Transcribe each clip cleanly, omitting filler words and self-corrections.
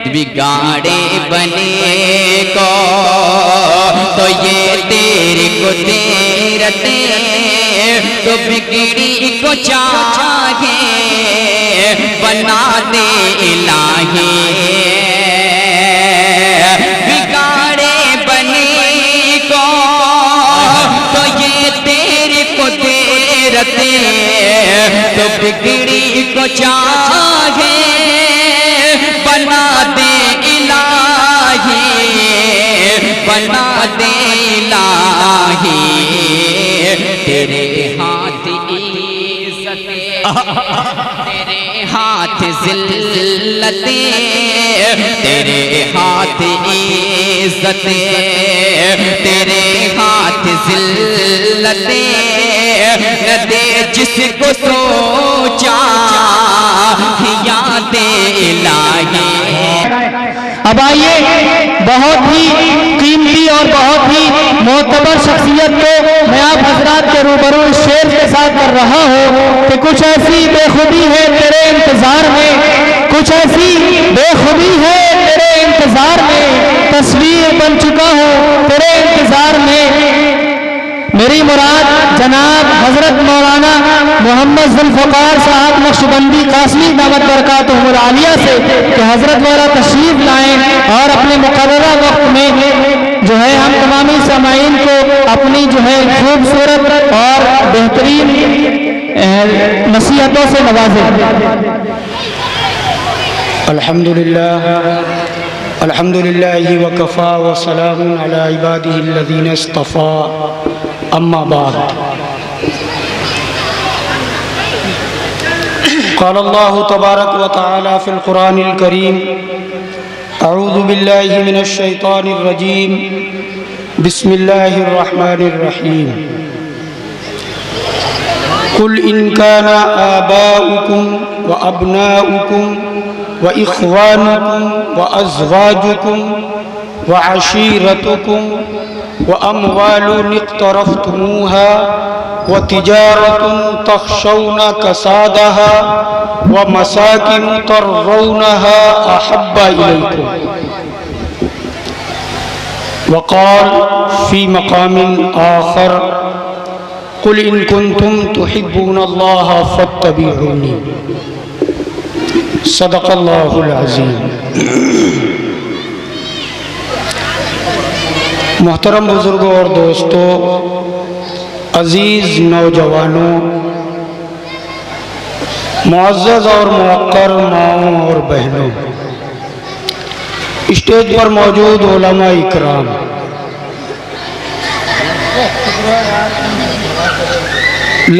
بگاڑے بنے کو تو یہ تیرے کو تیرتے تو بگڑی کو چاہے بنا دے الہی بگاڑے بنے کو تو یہ تیرے کو تیرتے تو بگڑی کو چاہے بنا دے الہی بنا دے الہی تیرے ہاتھ عزت تیرے ہاتھ ذلت تیرے ہاتھ عزت تیرے ہاتھ ذلت نہ دے جس کو سوچا یاد الہی۔ اب آئیے بہت ہی قیمتی اور بہت ہی معتبر شخصیت کو میں آپ حضرات کے روبرو اس شعر کے ساتھ کر رہا ہوں کہ کچھ ایسی بے خودی ہے تیرے انتظار میں، کچھ ایسی بے خودی ہے تیرے انتظار میں، تصویر بن چکا ہوں تیرے انتظار میں۔ میری مراد جناب حضرت مولانا محمد ذوالفقار صاحب نقشبندی قاسمی دعوت برکاتہم العالیہ سے کہ حضرت والا تشریف لائیں اور اپنے مقررہ وقت میں جو ہے ہم تمامی سامعین کو اپنی جو ہے خوبصورت اور بہترین نصیحتوں سے نوازیں۔ الحمدللہ وکفا وسلام علی عبادہ الذین اصطفى اما بعد قال اللہ تبارک و تعالی فی القرآن الکریم اعوذ باللہ من الشیطان الرجیم بسم اللہ الرحمن الرحیم قل ان کان آباؤکم و ابناؤکم وإخوانكم وأزواجكم وعشيرتكم وأموال اقترفتموها وتجارة تخشون كسادها ومساكن ترضونها أحب إليكم وقال في مقام آخر قل إن كنتم تحبون الله فاتبعوني صدق اللہ العظیم۔ محترم بزرگوں اور دوستوں، عزیز نوجوانوں، معزز اور موقر ماؤں اور بہنوں، اسٹیج پر موجود علماء اکرام،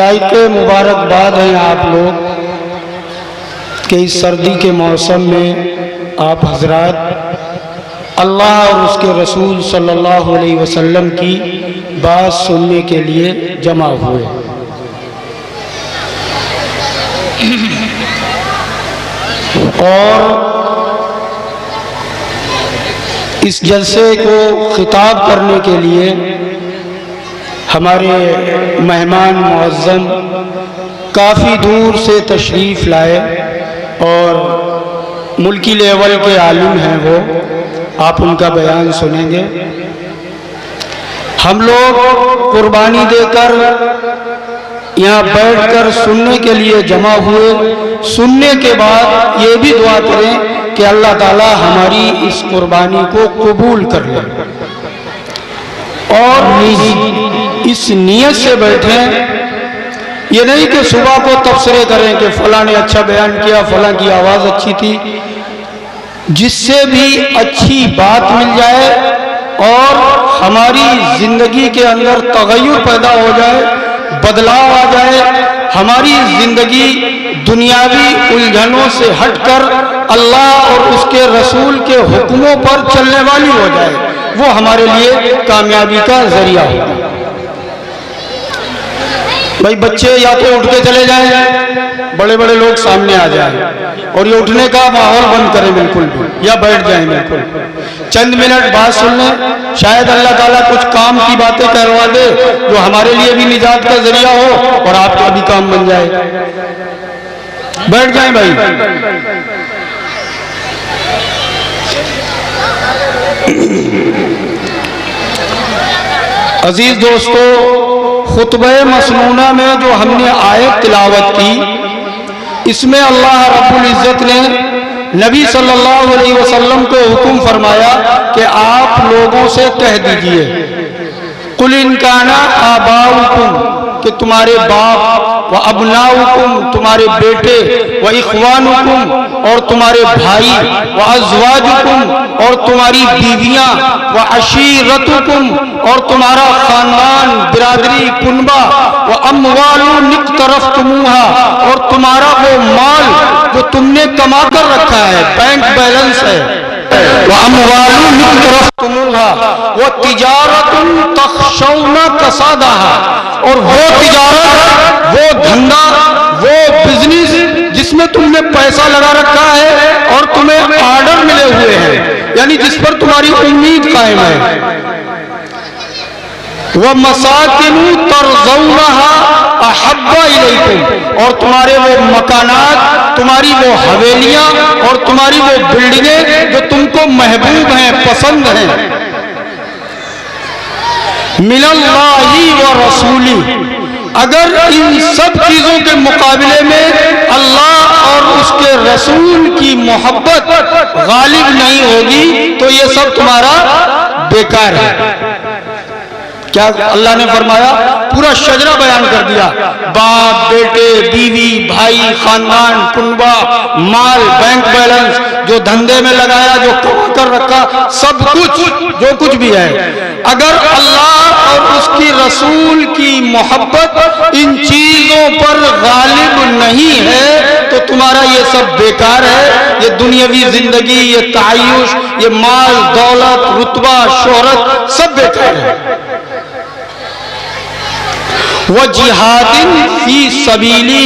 لائق مبارکباد ہیں آپ لوگ کہ اس سردی کے موسم میں آپ حضرات اللہ اور اس کے رسول صلی اللہ علیہ وسلم کی بات سننے کے لیے جمع ہوئے۔ اور اس جلسے کو خطاب کرنے کے لیے ہمارے مہمان معظم کافی دور سے تشریف لائے اور ملکی لیول کے عالم ہیں وہ، آپ ان کا بیان سنیں گے۔ ہم لوگ قربانی دے کر یہاں بیٹھ کر سننے کے لیے جمع ہوئے، سننے کے بعد یہ بھی دعا کریں کہ اللہ تعالی ہماری اس قربانی کو قبول کر لے، اور اس نیت سے بیٹھیں، یہ نہیں کہ صبح کو تبصرے کریں کہ فلاں نے اچھا بیان کیا، فلاں کی آواز اچھی تھی، جس سے بھی اچھی بات مل جائے اور ہماری زندگی کے اندر تغیر پیدا ہو جائے، بدلاؤ آ جائے، ہماری زندگی دنیاوی الجھنوں سے ہٹ کر اللہ اور اس کے رسول کے حکموں پر چلنے والی ہو جائے، وہ ہمارے لیے کامیابی کا ذریعہ ہوگا۔ بھائی بچے یا تو اٹھ کے چلے جائیں، بڑے بڑے لوگ سامنے آ جائیں، اور یہ اٹھنے کا ماحول بند کریں بالکل بھی، یا بیٹھ جائیں بالکل، چند منٹ بات سن لیں، شاید اللہ تعالیٰ کچھ کام کی باتیں کروا دے جو ہمارے لیے بھی نجات کا ذریعہ ہو اور آپ کا بھی کام بن جائے۔ بیٹھ جائیں بھائی۔ عزیز دوستو، خطبہ مسنونہ میں جو ہم نے آیت تلاوت کی، اس میں اللہ رب العزت نے نبی صلی اللہ علیہ وسلم کو حکم فرمایا کہ آپ لوگوں سے کہہ دیجئے قُلْ إِنْ كَانَ آبَاؤُكُمْ کہ تمہارے باپ، وَأَبْنَاؤُكُمْ تمہارے بیٹے، وَإِخْوَانُكُمْ اور تمہارے بھائی، وَأَزْوَاجُكُمْ اور تمہاری بیویاں، وَعَشِيرَتُكُمْ اور تمہارا خاندان، برادری، کنبہ، وَأَمْوَالٌ اقْتَرَفْتُمُوهَا اور تمہارا وہ مال جو تم نے کما کر رکھا ہے، بینک بیلنس ہے، وَأَمْوَالٌ اقْتَرَفْتُمُوهَا وَتِجَارَةٌ تَخْشَوْنَ كَسَادَهَا اور وہ تجارت، وہ دھندا، وہ بزنس جس میں تم نے پیسہ لگا رکھا ہے اور تمہیں آرڈر ملے ہوئے ہیں، یعنی جس پر تمہاری امید قائم ہے، وَمَسَاكِنُ تَرْضَوْنَهَا أَحَبَّ إِلَيْكُمْ اور تمہارے وہ مکانات، تمہاری وہ حویلیاں اور تمہاری وہ بلڈنگیں جو تم کو محبوب ہیں، پسند ہیں، مِنَ اللَّهِ وَرَسُولِهِ اگر ان سب چیزوں کے مقابلے میں اللہ اور اس کے رسول کی محبت غالب نہیں ہوگی تو یہ سب تمہارا بیکار ہے۔ کیا اللہ نے فرمایا؟ پورا شجرہ بیان کر دیا، باپ، بیٹے، بیوی، بھائی، خاندان، کنبہ، مال، بینک بیلنس، جو دھندے میں لگایا، جو کما کر رکھا، سب کچھ جو کچھ بھی ہے، اگر اللہ اور اس کی رسول کی محبت ان چیزوں پر غالب نہیں ہے تو تمہارا یہ سب بیکار ہے، یہ دنیاوی زندگی، یہ تعیش، یہ مال، دولت، رتبہ، شہرت سب بیکار ہے۔ وَجِهَادٍ فِي سَبِيلِهِ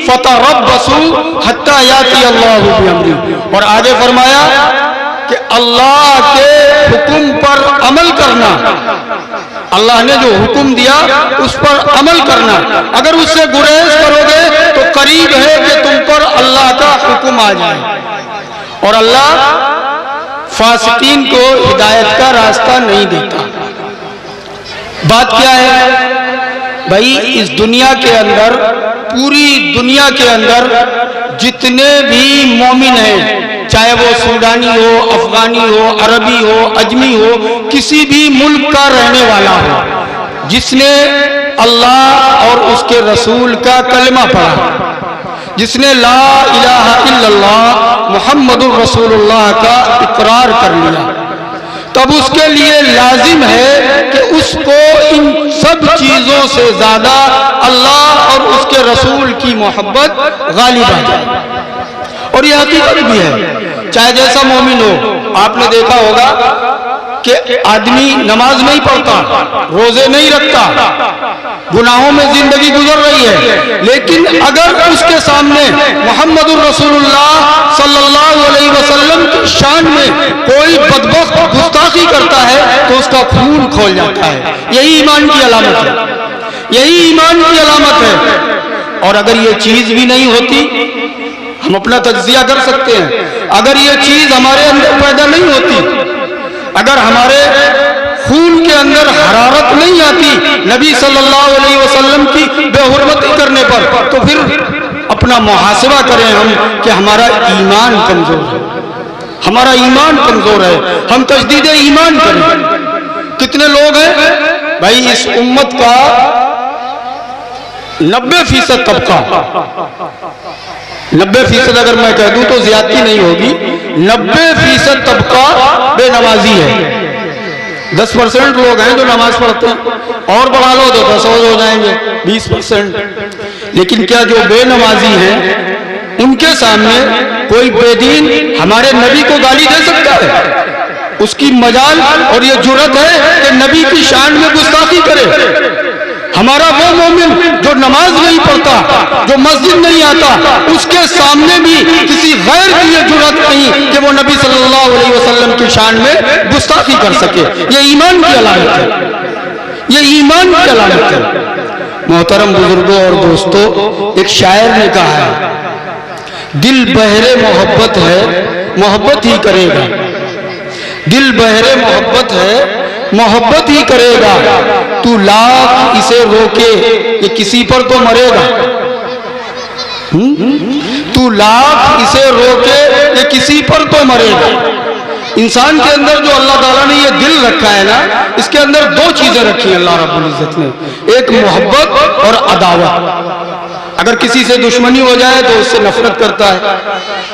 فَتَرَبَّصُوا حَتَّى يَأْتِيَ اللَّهُ بِأَمْرِهِ اور آگے فرمایا کہ اللہ کے حکم پر عمل کرنا، اللہ نے جو حکم دیا اس پر عمل کرنا، اگر اس سے گریز کرو گے تو قریب ہے کہ تم پر اللہ کا حکم آ جائے، اور اللہ فاسقین کو ہدایت کا راستہ نہیں دیتا۔ بات کیا ہے بھائی؟ اس دنیا کے اندر، پوری دنیا کے اندر جتنے بھی مومن ہیں، چاہے وہ سوڈانی ہو، افغانی ہو، عربی ہو، اجمی ہو، کسی بھی ملک کا رہنے والا ہو، جس نے اللہ اور اس کے رسول کا کلمہ پڑھا، جس نے لا الہ الا اللہ محمد الرسول اللہ کا اقرار کر لیا، تب اس کے لیے لازم ہے کہ اس کو ان سب چیزوں سے زیادہ اللہ اور اس کے رسول کی محبت غالب آ جائے، اور یہ حقیقت بھی ہے، چاہے جیسا مومن ہو۔ آپ نے دیکھا ہوگا کہ آدمی نماز نہیں پڑھتا، روزے نہیں رکھتا، گناہوں میں زندگی گزر رہی ہے، لیکن اگر اس کے سامنے محمد الرسول اللہ صلی اللہ علیہ وسلم کی شان میں کوئی بدبخت گستاخی کرتا ہے تو اس کا خون کھول جاتا ہے۔ یہی ایمان کی علامت ہے، یہی ایمان کی علامت ہے۔ اور اگر یہ چیز بھی نہیں ہوتی، ہم اپنا تجزیہ کر سکتے ہیں، اگر یہ چیز ہمارے اندر پیدا نہیں ہوتی، اگر ہمارے خون کے اندر حرارت نہیں آتی نبی صلی اللہ علیہ وسلم کی بے حرمتی کرنے پر، تو پھر اپنا محاسبہ کریں ہم کہ ہمارا ایمان کمزور ہے، ہمارا ایمان کمزور ہے، ہم تجدید ایمان کریں۔ کتنے لوگ ہیں بھائی اس امت کا 90% طبقہ، 90% اگر میں کہہ دوں تو زیادتی نہیں ہوگی، 90% طبقہ بے نمازی ہے، 10% لوگ ہیں جو نماز پڑھتے ہیں، اور بڑھا لو تو 10 ہو جائیں گے، 20%۔ لیکن کیا جو بے نمازی ہیں ان کے سامنے کوئی بے دین ہمارے نبی کو گالی دے سکتا ہے؟ اس کی مجال اور یہ جرأت ہے کہ نبی کی شان میں گستاخی کرے؟ ہمارا وہ مومن جو نماز نہیں پڑھتا، جو مسجد نہیں آتا، اس کے سامنے بھی کسی غیر کی یہ جرأت نہیں کہ وہ نبی صلی اللہ علیہ وسلم کی شان میں گستاخی کر سکے۔ یہ ایمان کی علامت ہے، یہ ایمان کی علامت ہے۔ محترم بزرگوں اور دوستو، ایک شاعر نے کہا ہے، دل بہرے محبت ہے، محبت ہی کرے گا، دل بہرے محبت ہے، محبت ہی کرے گا، تو لاکھ اسے روکے یہ کسی پر تو مرے گا، تو لاکھ اسے روکے یہ کسی پر تو مرے گا۔ انسان کے اندر جو اللہ تعالیٰ نے یہ دل رکھا ہے نا، اس کے اندر دو چیزیں رکھی ہیں اللہ رب العزت نے، ایک محبت اور عداوت۔ اگر کسی سے دشمنی ہو جائے تو اس سے نفرت کرتا ہے،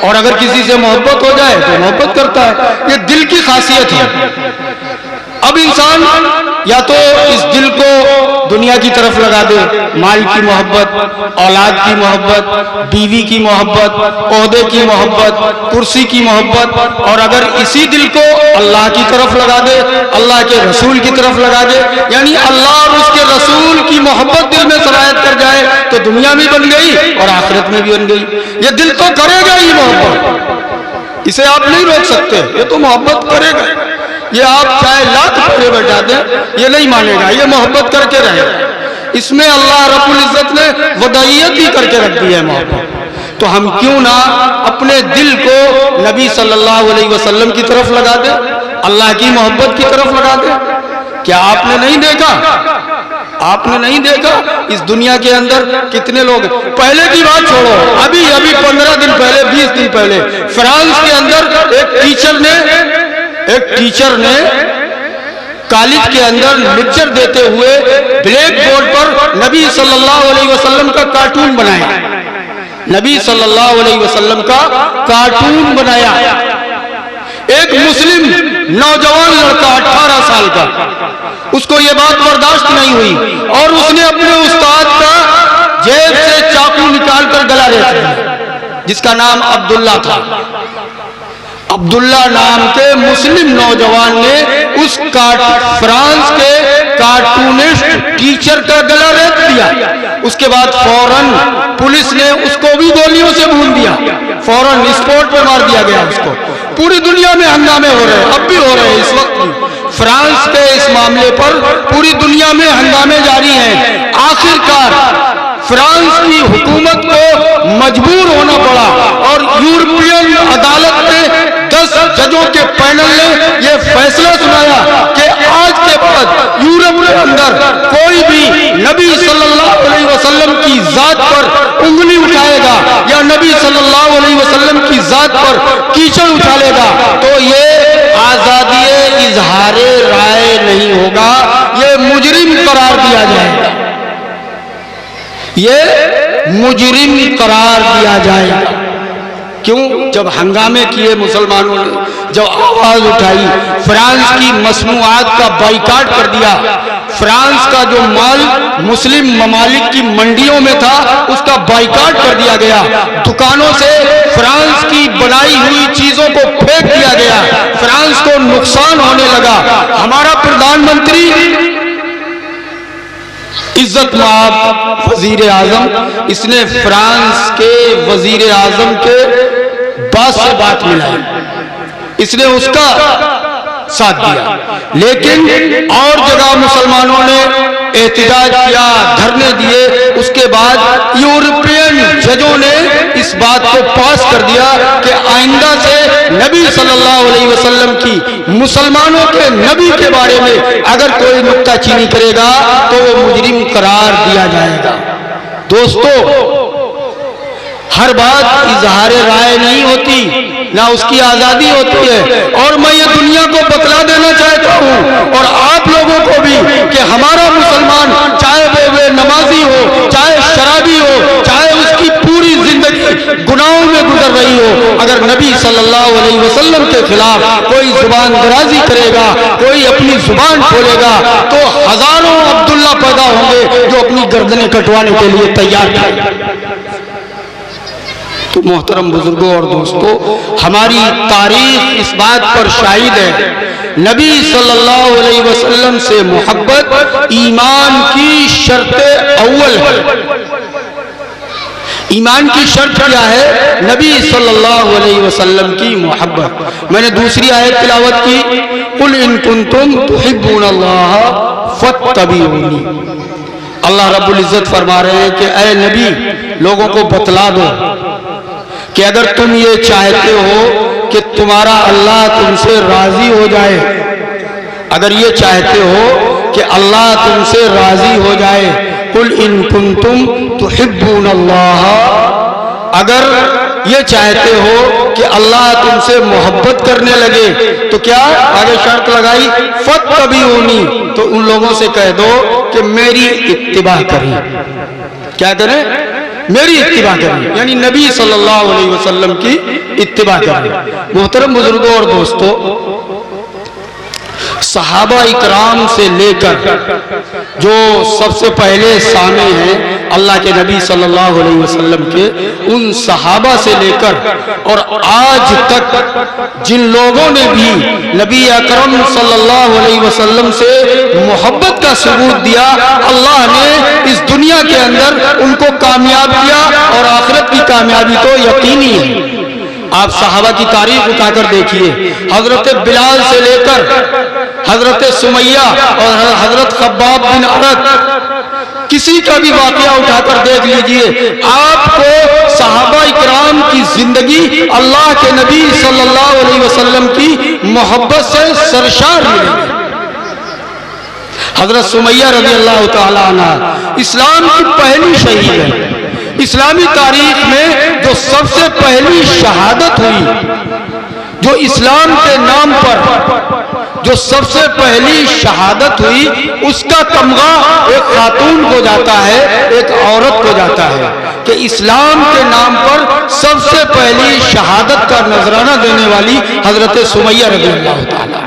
اور اگر کسی سے محبت ہو جائے تو محبت کرتا ہے، یہ دل کی خاصیت ہے۔ اب انسان یا تو اس دل کو دنیا کی طرف لگا دے، مال کی محبت، اولاد کی محبت، بیوی کی محبت، عہدے کی محبت، کرسی کی محبت، اور اگر اسی دل کو اللہ کی طرف لگا دے، اللہ کے رسول کی طرف لگا دے، یعنی اللہ اور اس کے رسول کی محبت دل میں سرایت کر جائے تو دنیا بھی بن گئی اور آخرت میں بھی بن گئی۔ یہ دل تو کرے گا ہی محبت، اسے آپ نہیں روک سکتے، یہ تو محبت کرے گا۔ یہ آپ چاہے لاکھ پھیرے بٹھا دیں یہ نہیں مانے گا، یہ محبت کر کے رہے گا۔ اس میں اللہ رب العزت نے وضعیت ہی کر کے رکھ دی ہے محبت۔ تو ہم کیوں نہ اپنے دل کو نبی صلی اللہ علیہ وسلم کی طرف لگا دیں، اللہ کی محبت کی طرف لگا دیں۔ کیا آپ نے نہیں دیکھا، آپ نے نہیں دیکھا اس دنیا کے اندر کتنے لوگ، پہلے کی بات چھوڑو، ابھی 15 دن پہلے، 20 دن پہلے فرانس کے اندر ایک ٹیچر نے کالج کے اندر لیکچر دیتے ہوئے بلیک بورڈ پر نبی صلی اللہ علیہ وسلم کا کارٹون بنایا، نبی صلی اللہ علیہ وسلم کا کارٹون بنایا۔ ایک مسلم نوجوان لڑکا 18 سال کا، اس کو یہ بات برداشت نہیں ہوئی اور اس نے اپنے استاد کا جیب سے چاقو نکال کر گلا ریت دیا، جس کا نام عبداللہ تھا۔ عبداللہ نام کے مسلم نوجوان نے اس فرانس کے کارٹونسٹ ٹیچر کا گلا ریت دیا۔ اس کے بعد فوراً پولیس نے اس کو بھی گولیوں سے بھون دیا، فوراً اسپاٹ پہ مار دیا گیا اس کو۔ پوری دنیا میں ہنگامے ہو رہے ہیں، اب بھی ہو رہے ہیں اس وقت بھی۔ فرانس کے اس معاملے پر پوری دنیا میں ہنگامے جاری ہیں۔ آخر کار فرانس کی حکومت کو مجبور ہونا پڑا اور یورپین عدالت نے 10 ججوں کے پینل نے یہ فیصلہ سنایا کہ آج کے بعد یورپ کے اندر کوئی بھی نبی صلی اللہ علیہ وسلم کی ذات پر انگلی اٹھائے گا یا نبی صلی اللہ علیہ وسلم کی ذات پر کیچڑ اچھالے گا تو یہ آزادی اظہار رائے نہیں ہوگا، یہ مجرم قرار دیا جائے گا، یہ مجرم قرار دیا جائے گا۔ کیوں؟ جب ہنگامے کیے مسلمانوں نے، جب آواز اٹھائی، فرانس کی مصنوعات کا بائیکاٹ کر دیا، فرانس کا جو مال مسلم ممالک کی منڈیوں میں تھا اس کا بائیکاٹ کر دیا گیا، دکانوں سے فرانس کی بنائی ہوئی چیزوں کو پھینک دیا گیا، فرانس کو نقصان ہونے لگا۔ ہمارا پردھان منتری عزت مآب وزیر اعظم، اس نے فرانس کے وزیر اعظم کے باس سے بات ملائی، اس نے اس کا ساتھ دیا، لیکن اور جگہ مسلمانوں نے احتجاج کیا، دھرنے دیے۔ اس کے بعد یورپین ججوں نے اس بات کو پاس کر دیا کہ آئندہ سے نبی صلی اللہ علیہ وسلم کی، مسلمانوں کے نبی کے بارے میں اگر کوئی نکتہ چینی کرے گا تو وہ مجرم قرار دیا جائے گا۔ دوستو، ہر بات اظہار رائے نہیں ہوتی، نہ اس کی آزادی ہوتی ہے، اور میں یہ دنیا کو بتلا دینا چاہتا ہوں اور آپ لوگوں کو بھی کہ ہمارا مسلمان چاہے وہ نمازی ہو، چاہے شرابی ہو، چاہے اس کی پوری زندگی گناہوں میں گزر رہی ہو، اگر نبی صلی اللہ علیہ وسلم کے خلاف کوئی زبان درازی کرے گا، کوئی اپنی زبان کھولے گا تو ہزاروں عبداللہ پیدا ہوں گے جو اپنی گردنیں کٹوانے کے لیے تیار ہیں۔ تو محترم بزرگوں اور دوستو، ہماری تاریخ اس بات پر شاہد ہے، نبی صلی اللہ علیہ وسلم سے محبت ایمان کی شرط اول ہے۔ ایمان کی شرط کیا ہے؟ نبی صلی اللہ علیہ وسلم کی محبت۔ میں نے دوسری آیت تلاوت کی، قُلْ إِن كُنتُمْ تُحِبُّونَ اللَّهَ فَاتَّبِعُونِي۔ اللہ رب العزت فرما رہے ہیں کہ اے نبی، لوگوں کو بتلا دو کہ اگر تم یہ چاہتے ہو کہ تمہارا اللہ تم سے راضی ہو جائے، اگر یہ چاہتے ہو کہ اللہ تم سے راضی ہو جائے، قل ان کنتم تحبون اللہ، اگر یہ چاہتے ہو کہ اللہ تم سے محبت کرنے لگے تو کیا آگے شرط لگائی، فاتبعونی، تو ان لوگوں سے کہہ دو کہ میری اتباع کریں۔ کیا کریں؟ میری اتباع کریں، یعنی نبی صلی اللہ علیہ وسلم کی اتباع کریں۔ محترم بزرگوں اور دوستو، صحابہ اکرام سے لے کر جو سب سے پہلے سامع ہیں اللہ کے نبی صلی اللہ علیہ وسلم کے، ان صحابہ سے لے کر اور آج تک جن لوگوں نے بھی نبی اکرم صلی اللہ علیہ وسلم سے محبت کا ثبوت دیا، اللہ نے اس دنیا کے اندر ان کو کامیاب کیا، اور آخرت کی کامیابی تو یقینی ہے۔ آپ صحابہ کی تاریخ اٹھا کر دیکھیے، حضرت بلال سے لے کر حضرت سمیہ اور حضرت خباب بن عرت، کسی کا بھی واقعہ اٹھا کر دیکھ لیجئے، آپ کو صحابہ اکرام کی زندگی اللہ کے نبی صلی اللہ علیہ وسلم کی محبت سے سرشار ملے گی۔ حضرت سمیہ رضی اللہ تعالی عنہ اسلام کی پہلی شہید ہے۔ اسلامی تاریخ میں جو سب سے پہلی شہادت ہوئی، جو اسلام کے نام پر جو سب سے پہلی شہادت ہوئی، اس کا تمغہ ایک خاتون کو جاتا ہے، ایک عورت کو جاتا ہے، کہ اسلام کے نام پر سب سے پہلی شہادت کا نذرانہ دینے والی حضرت سمیہ رضی اللہ تعالیٰ۔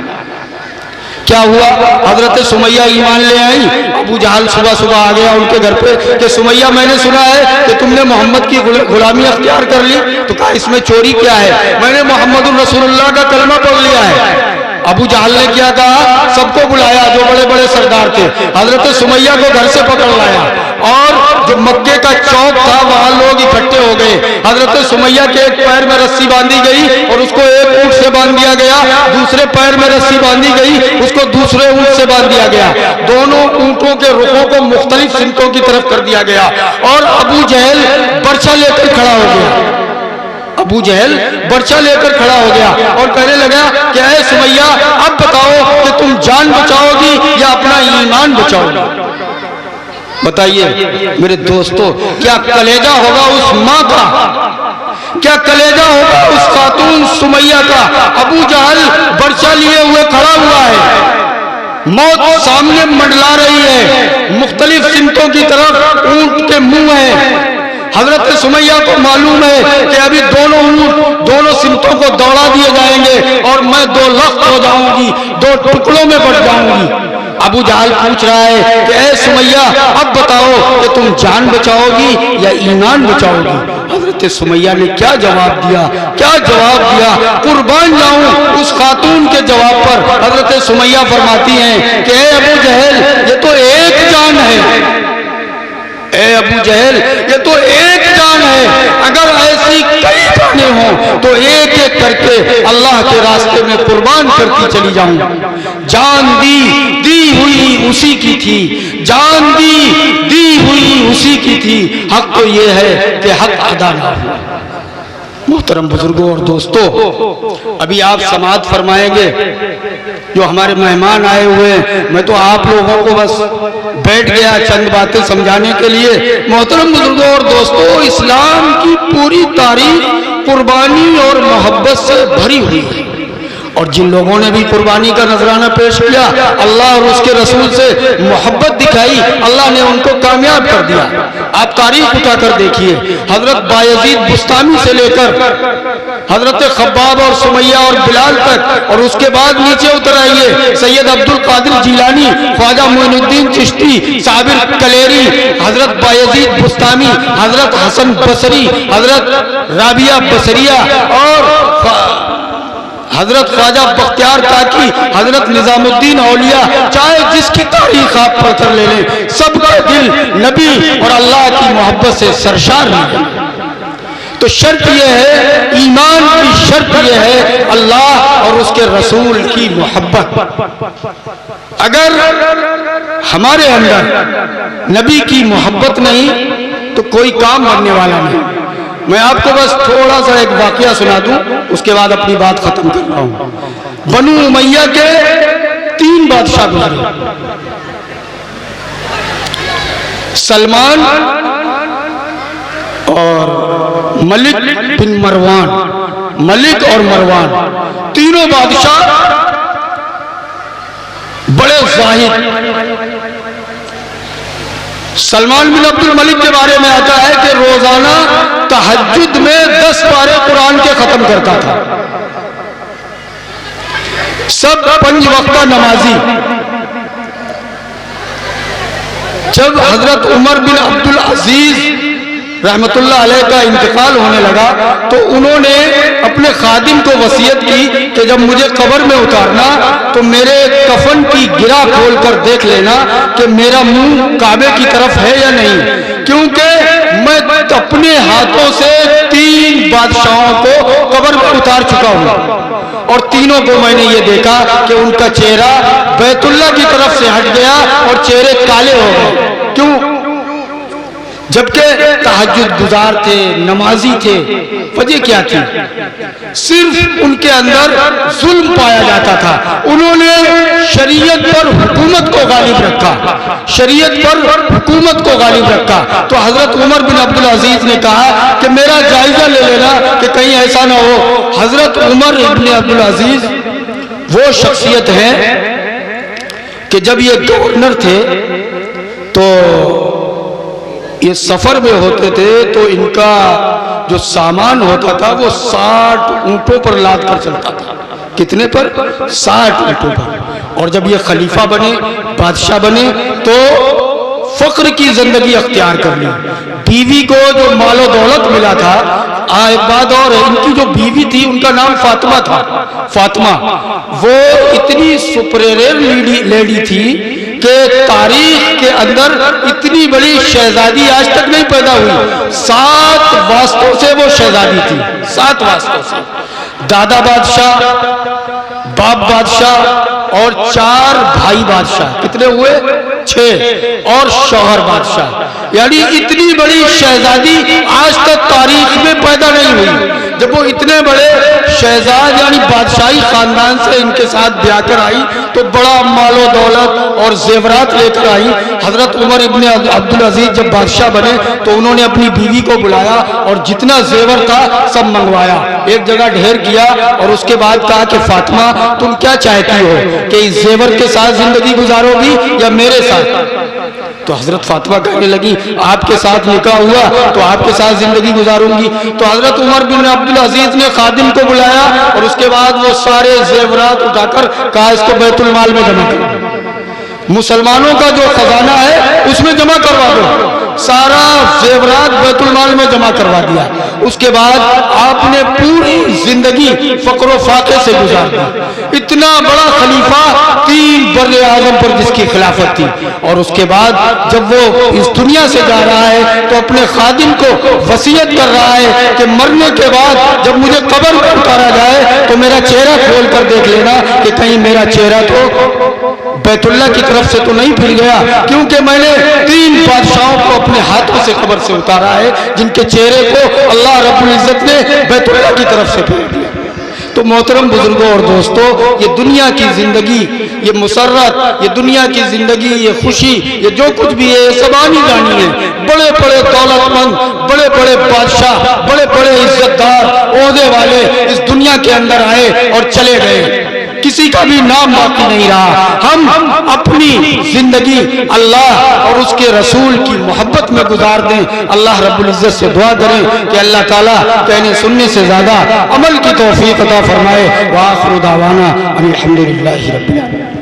کیا ہوا؟ حضرت سمیہ ایمان لے آئی، ابو جہل صبح صبح آ گیا ان کے گھر پہ کہ سمیہ میں نے سنا ہے کہ تم نے محمد کی غلامی اختیار کر لی۔ تو کہا اس میں چوری کیا ہے؟ میں نے محمد الرسول اللہ کا کلمہ پڑھ لیا ہے۔ ابو جہل نے کیا کہا؟ سب کو بلایا جو بڑے بڑے سردار تھے، حضرت سمیہ کو گھر سے پکڑ لایا، اور جو مکے کا چوک تھا وہاں لوگ اکٹھے ہو گئے۔ حضرت سمیہ کے ایک پیر میں رسی باندھی گئی اور اس کو ایک اونٹ سے باندھ دیا گیا، دوسرے پیر میں رسی باندھی گئی، اس کو دوسرے اونٹ سے باندھ دیا گیا، دونوں اونٹوں کے رخوں کو مختلف سمتوں کی طرف کر دیا گیا، اور ابو جہل برچھا لے کر کھڑا ہو گیا۔ ابو جہل برچھا لے کر کھڑا ہو گیا اور کہنے لگا کہ اے سمیہ، اب بتاؤ کہ تم جان بچاؤ گی یا اپنا ایمان بچاؤ گی؟ بتائیے میرے دوستو، کیا کلیجہ ہوگا اس ماں کا، کیا کلیجہ ہوگا اس خاتون سمیہ کا؟ ابو جہل برچھا لیے ہوئے کھڑا ہوا ہے، موت سامنے منڈلا رہی ہے، مختلف سمتوں کی طرف اونٹ کے منہ ہیں۔ حضرت سمیہ کو معلوم ہے کہ ابھی دونوں اونٹ دونوں سمتوں کو دوڑا دیے جائیں گے اور میں دو لخت ہو جاؤں گی، دو ٹکڑوں میں بٹ جاؤں گی۔ ابو جہل پوچھ رہا ہے کہ اے سمیہ، اب بتاؤ کہ تم جان بچاؤ گی یا ایمان بچاؤ گی؟ حضرت سمیہ نے کیا جواب دیا، کیا جواب دیا، قربان جاؤں اس خاتون کے جواب پر۔ حضرت سمیہ فرماتی ہیں کہ اے ابو جہل، یہ تو ایک جان ہے، اے ابو جہل یہ تو ایک جان ہے، اگر ایسی کئی جانیں ہوں تو ایک ایک کر کے اللہ کے راستے میں قربان کرتی چلی جاؤں۔ جان دی ہوئی اسی کی تھی، جان دی ہوئی اسی کی تھی، حق تو یہ ہے کہ حق ادا نہ ہوا۔ محترم بزرگوں اور دوستو، ابھی آپ سماعت فرمائیں گے، جو ہمارے مہمان آئے ہوئے ہیں، میں تو آپ لوگوں کو بس بیٹھ گیا چند باتیں سمجھانے کے لیے۔ محترم بزرگوں اور دوستو، اسلام کی پوری تاریخ قربانی اور محبت سے بھری ہوئی ہے، اور جن لوگوں نے بھی قربانی کا نذرانہ پیش کیا، اللہ اور اس کے رسول سے محبت دکھائی، اللہ نے ان کو کامیاب کر دیا۔ آپ تاریخ اٹھا کر دیکھیے، حضرت بایزید بستامی سے لے کر حضرت خباب اور سمیہ اور بلال تک، اور اس کے بعد نیچے اتر آئیے، سید عبد القادر جیلانی، خواجہ معین الدین چشتی، صابر کلیری، حضرت بایزید بستامی، حضرت حسن بصری، حضرت رابعہ بصریہ، اور حضرت خواجہ بختیار کاکی، حضرت نظام الدین اولیاء، چاہے جس کی تاریخ آپ پڑھ کر لے لیں، سب کے دل نبی اور اللہ کی محبت سے سرشار ہیں۔ تو شرط یہ ہے، ایمان کی شرط یہ ہے اللہ اور اس کے رسول کی محبت۔ اگر ہمارے اندر نبی کی محبت نہیں تو کوئی کام بننے والا نہیں۔ میں آپ کو بس تھوڑا سا ایک واقعہ سنا دوں، اس کے بعد اپنی بات ختم کر رہا ہوں۔ بنو امیہ کے 3 بادشاہ گزرے، سلمان اور ملک بن مروان، ملک اور مروان تینوں بادشاہ بڑے زاہد۔ سلمان بن عبد الملک کے بارے میں آتا ہے کہ روزانہ تہجد میں 10 پارے قرآن کے ختم کرتا تھا، سب 5 وقتہ نمازی۔ جب حضرت عمر بن عبد العزیز رحمت اللہ علیہ کا انتقال ہونے لگا تو انہوں نے اپنے خادم کو وصیت کی کہ جب مجھے قبر میں اتارنا تو میرے کفن کی گرہ کھول کر دیکھ لینا کہ میرا منہ کعبے کی طرف ہے یا نہیں، کیونکہ میں اپنے ہاتھوں سے 3 بادشاہوں کو قبر میں اتار چکا ہوں اور تینوں کو میں نے یہ دیکھا کہ ان کا چہرہ بیت اللہ کی طرف سے ہٹ گیا اور چہرے کالے ہو گئے۔ کیوں؟ جبکہ تہجد گزار تھے، نمازی تھے۔ وجہ کیا تھی؟ صرف ان کے اندر ظلم پایا جاتا تھا۔ انہوں نے شریعت پر حکومت کو غالب رکھا، شریعت پر حکومت کو غالب رکھا۔ تو حضرت عمر بن عبد العزیز نے کہا کہ میرا جائزہ لے لینا کہ کہیں ایسا نہ ہو۔ حضرت عمر بن عبد العزیز وہ شخصیت ہے کہ جب یہ گورنر تھے تو یہ سفر میں ہوتے تھے تو ان کا جو سامان ہوتا تھا وہ 60 اونٹوں پر لاد کر چلتا تھا۔ کتنے پر؟ 60 اونٹوں پر۔ اور جب یہ خلیفہ بنے، بادشاہ بنے تو فقر کی زندگی اختیار کر لی۔ بیوی کو جو مال و دولت ملا تھا، ایک بات اور ہے، ان کی جو بیوی تھی ان کا نام فاطمہ تھا۔ فاطمہ وہ اتنی سپریئر لیڈی تھی کہ تاریخ کے اندر اتنی بڑی شہزادی آج تک نہیں پیدا ہوئی۔ 7 واسطوں سے وہ شہزادی تھی، 7 واسطوں سے۔ دادا بادشاہ، باپ بادشاہ اور 4 بھائی بادشاہ، کتنے ہوئے؟ 6، اور شوہر بادشاہ۔ یعنی اتنی بڑی شہزادی آج تک تاریخ میں پیدا نہیں ہوئی۔ جب وہ اتنے بڑے شہزاد یعنی بادشاہی خاندان سے ان کے ساتھ بیاہ کر آئی تو بڑا مال و دولت اور زیورات لے کر آئی۔ حضرت عمر ابن عبد العزیز جب بادشاہ بنے تو انہوں نے اپنی بیوی کو بلایا اور جتنا زیور تھا سب منگوایا، ایک جگہ ڈھیر کیا اور اس کے بعد کہا کہ فاطمہ تم کیا چاہتی ہو کہ اس زیور کے ساتھ زندگی گزارو گی یا میرے ساتھ؟ تو حضرت فاطمہ کہنے لگی آپ کے ساتھ نکاح ہوا تو آپ کے ساتھ زندگی گزاروں گی۔ تو حضرت عمر بن عبد العزیز نے خادم کو بلایا اور اس کے بعد وہ سارے زیورات اٹھا کر کہا اس کو بیت المال میں جمع کرو، مسلمانوں کا جو خزانہ ہے اس میں جمع کروا دو۔ سارا زیورات بیت المال میں جمع کروا دیا۔ اس کے بعد آپ نے پوری زندگی فقر و فاقے سے گزار دی۔ اتنا بڑا خلیفہ 3 بر اعظم پر جس کی خلافت تھی، اور اس کے بعد جب وہ اس دنیا سے جا رہا ہے تو اپنے خادم کو وصیت کر رہا ہے کہ مرنے کے بعد جب مجھے قبر میں اتارا جائے تو میرا چہرہ کھول کر دیکھ لینا کہ کہیں میرا چہرہ تو بیت اللہ کی طرف سے تو نہیں پھر گیا، کیونکہ میں نے 3 بادشاہوں کو اپنے ہاتھوں سے قبر سے اتارا ہے جن کے چہرے کو اللہ رب العزت نے بیت اللہ کی طرف سے پھیر دیا۔ تو محترم بزرگوں اور دوستو، یہ دنیا کی زندگی، یہ مسرت، یہ دنیا کی زندگی، یہ خوشی، یہ جو کچھ بھی ہے یہ سب آنی جانی ہے۔ بڑے بڑے دولت مند، بڑے بڑے بادشاہ، بڑے بڑے عزت دار، عہدے والے اس دنیا کے اندر آئے اور چلے گئے، کسی کا بھی نام باقی نہیں رہا۔ ہم اپنی زندگی اللہ اور اس کے رسول کی محبت میں گزار دیں۔ اللہ رب العزت سے دعا کریں کہ اللہ تعالیٰ کہنے سننے سے زیادہ عمل کی توفیق عطا فرمائے۔ وآخر دعوانا الحمدللہ رب العالمین۔